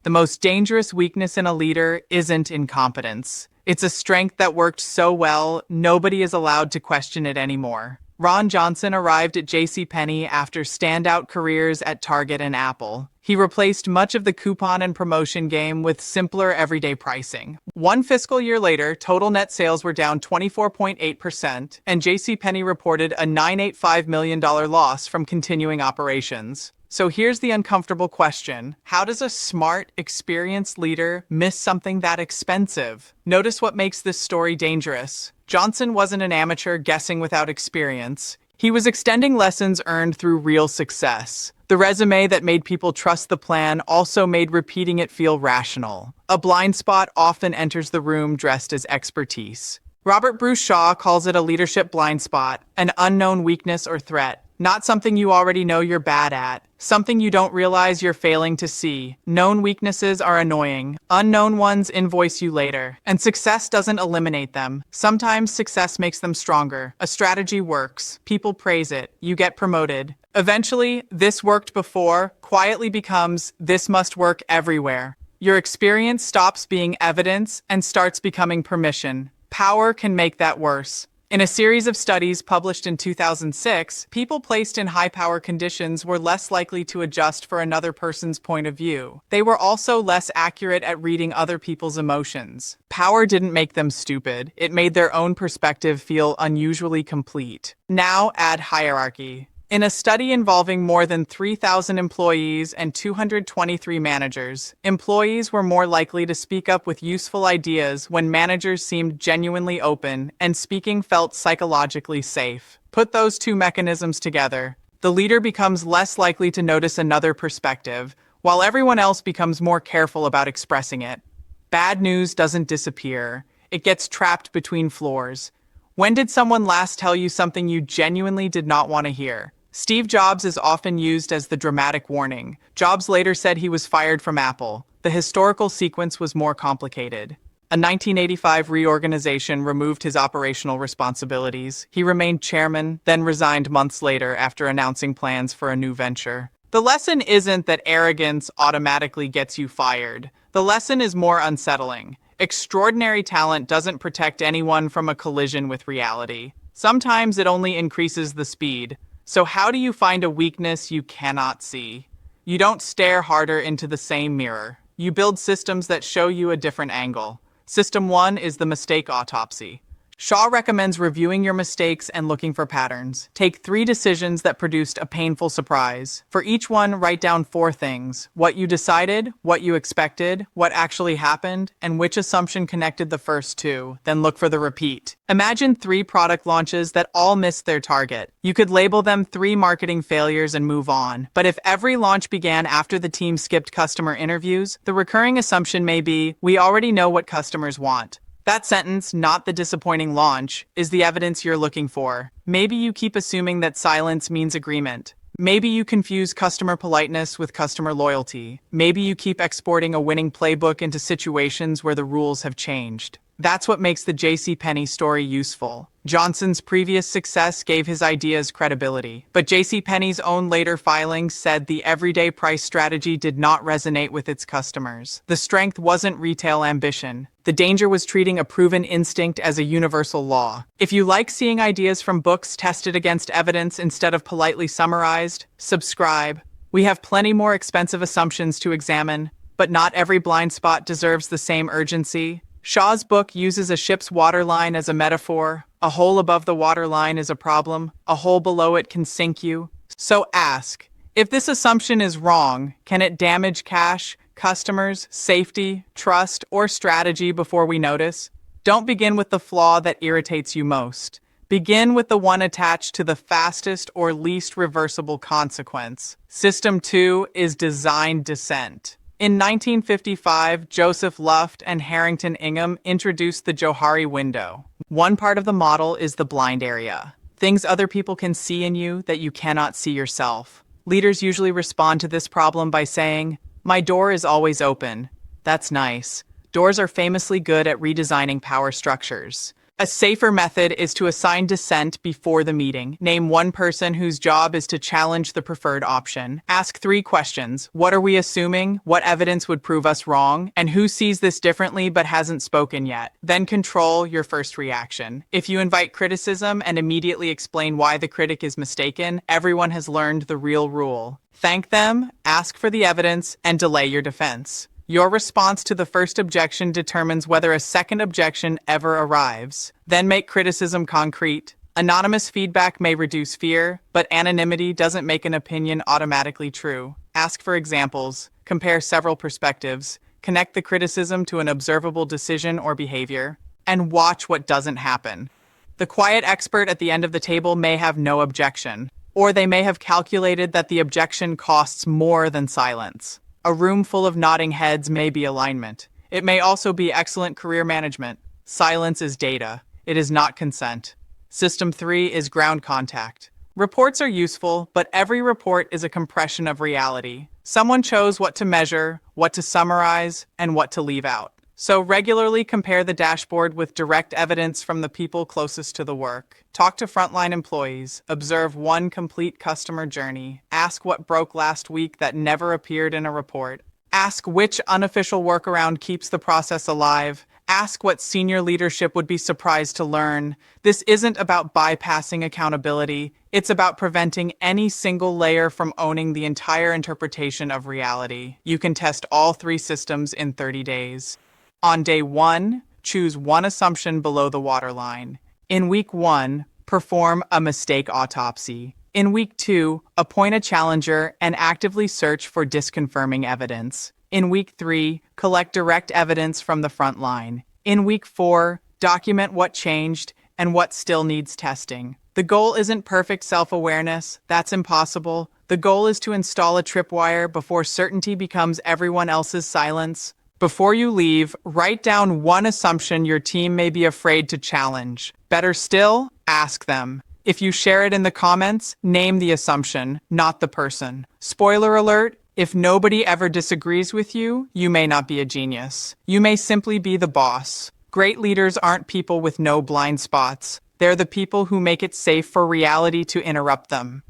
The most dangerous weakness in a leader isn't incompetence. It's a strength that worked so well, nobody is allowed to question it anymore. Ron Johnson arrived at JCPenney after standout careers at Target and Apple. He replaced much of the coupon and promotion game with simpler everyday pricing. One fiscal year later, total net sales were down 24.8%, and JCPenney reported a $985 million loss from continuing operations. So here's the uncomfortable question. How does a smart, experienced leader miss something that expensive? Notice what makes this story dangerous. Johnson wasn't an amateur guessing without experience. He was extending lessons earned through real success. The resume that made people trust the plan also made repeating it feel rational. A blind spot often enters the room dressed as expertise. Robert Bruce Shaw calls it a leadership blind spot, an unknown weakness or threat. Not something you already know you're bad at, something you don't realize you're failing to see. Known weaknesses are annoying. Unknown ones invoice you later. And success doesn't eliminate them. Sometimes success makes them stronger. A strategy works. People praise it. You get promoted. Eventually, this worked before quietly becomes this must work everywhere. Your experience stops being evidence and starts becoming permission. Power can make that worse. In a series of studies published in 2006, people placed in high-power conditions were less likely to adjust for another person's point of view. They were also less accurate at reading other people's emotions. Power didn't make them stupid. It made their own perspective feel unusually complete. Now add hierarchy. In a study involving more than 3,000 employees and 223 managers, employees were more likely to speak up with useful ideas when managers seemed genuinely open and speaking felt psychologically safe. Put those two mechanisms together. The leader becomes less likely to notice another perspective, while everyone else becomes more careful about expressing it. Bad news doesn't disappear. It gets trapped between floors. When did someone last tell you something you genuinely did not want to hear? Steve Jobs is often used as the dramatic warning. Jobs later said he was fired from Apple. The historical sequence was more complicated. A 1985 reorganization removed his operational responsibilities. He remained chairman, then resigned months later after announcing plans for a new venture. The lesson isn't that arrogance automatically gets you fired. The lesson is more unsettling. Extraordinary talent doesn't protect anyone from a collision with reality. Sometimes it only increases the speed. So how do you find a weakness you cannot see? You don't stare harder into the same mirror. You build systems that show you a different angle. System 1 is the mistake autopsy. Shaw recommends reviewing your mistakes and looking for patterns. Take 3 decisions that produced a painful surprise. For each one, write down 4 things: what you decided, what you expected, what actually happened, and which assumption connected the first 2. Then look for the repeat. Imagine 3 product launches that all missed their target. You could label them 3 marketing failures and move on. But if every launch began after the team skipped customer interviews, the recurring assumption may be, we already know what customers want. That sentence, not the disappointing launch, is the evidence you're looking for. Maybe you keep assuming that silence means agreement. Maybe you confuse customer politeness with customer loyalty. Maybe you keep exporting a winning playbook into situations where the rules have changed. That's what makes the JCPenney story useful. Johnson's previous success gave his ideas credibility, but JCPenney's own later filings said the everyday price strategy did not resonate with its customers. The strength wasn't retail ambition. The danger was treating a proven instinct as a universal law. If you like seeing ideas from books tested against evidence instead of politely summarized, subscribe. We have plenty more expensive assumptions to examine, but not every blind spot deserves the same urgency. Shaw's book uses a ship's waterline as a metaphor. A hole above the waterline is a problem. A hole below it can sink you. So ask, if this assumption is wrong, can it damage cash, customers, safety, trust, or strategy before we notice? Don't begin with the flaw that irritates you most. Begin with the one attached to the fastest or least reversible consequence. System 2 is design dissent. In 1955, Joseph Luft and Harrington Ingham introduced the Johari window. One part of the model is the blind area. Things other people can see in you that you cannot see yourself. Leaders usually respond to this problem by saying, "My door is always open." That's nice. Doors are famously good at redesigning power structures. A safer method is to assign dissent before the meeting. Name one person whose job is to challenge the preferred option. Ask 3 questions. What are we assuming? What evidence would prove us wrong? And who sees this differently but hasn't spoken yet? Then control your first reaction. If you invite criticism and immediately explain why the critic is mistaken, everyone has learned the real rule. Thank them, ask for the evidence, and delay your defense. Your response to the first objection determines whether a second objection ever arrives. Then make criticism concrete. Anonymous feedback may reduce fear, but anonymity doesn't make an opinion automatically true. Ask for examples, compare several perspectives, connect the criticism to an observable decision or behavior, and watch what doesn't happen. The quiet expert at the end of the table may have no objection, or they may have calculated that the objection costs more than silence. A room full of nodding heads may be alignment. It may also be excellent career management. Silence is data. It is not consent. System 3 is ground contact. Reports are useful, but every report is a compression of reality. Someone chose what to measure, what to summarize, and what to leave out. So regularly compare the dashboard with direct evidence from the people closest to the work. Talk to frontline employees. Observe one complete customer journey. Ask what broke last week that never appeared in a report. Ask which unofficial workaround keeps the process alive. Ask what senior leadership would be surprised to learn. This isn't about bypassing accountability. It's about preventing any single layer from owning the entire interpretation of reality. You can test all 3 systems in 30 days. On day 1, choose one assumption below the waterline. In week 1, perform a mistake autopsy. In week 2, appoint a challenger and actively search for disconfirming evidence. In week 3, collect direct evidence from the front line. In week 4, document what changed and what still needs testing. The goal isn't perfect self-awareness. That's impossible. The goal is to install a tripwire before certainty becomes everyone else's silence. Before you leave, write down one assumption your team may be afraid to challenge. Better still, ask them. If you share it in the comments, name the assumption, not the person. Spoiler alert, if nobody ever disagrees with you, you may not be a genius. You may simply be the boss. Great leaders aren't people with no blind spots. They're the people who make it safe for reality to interrupt them.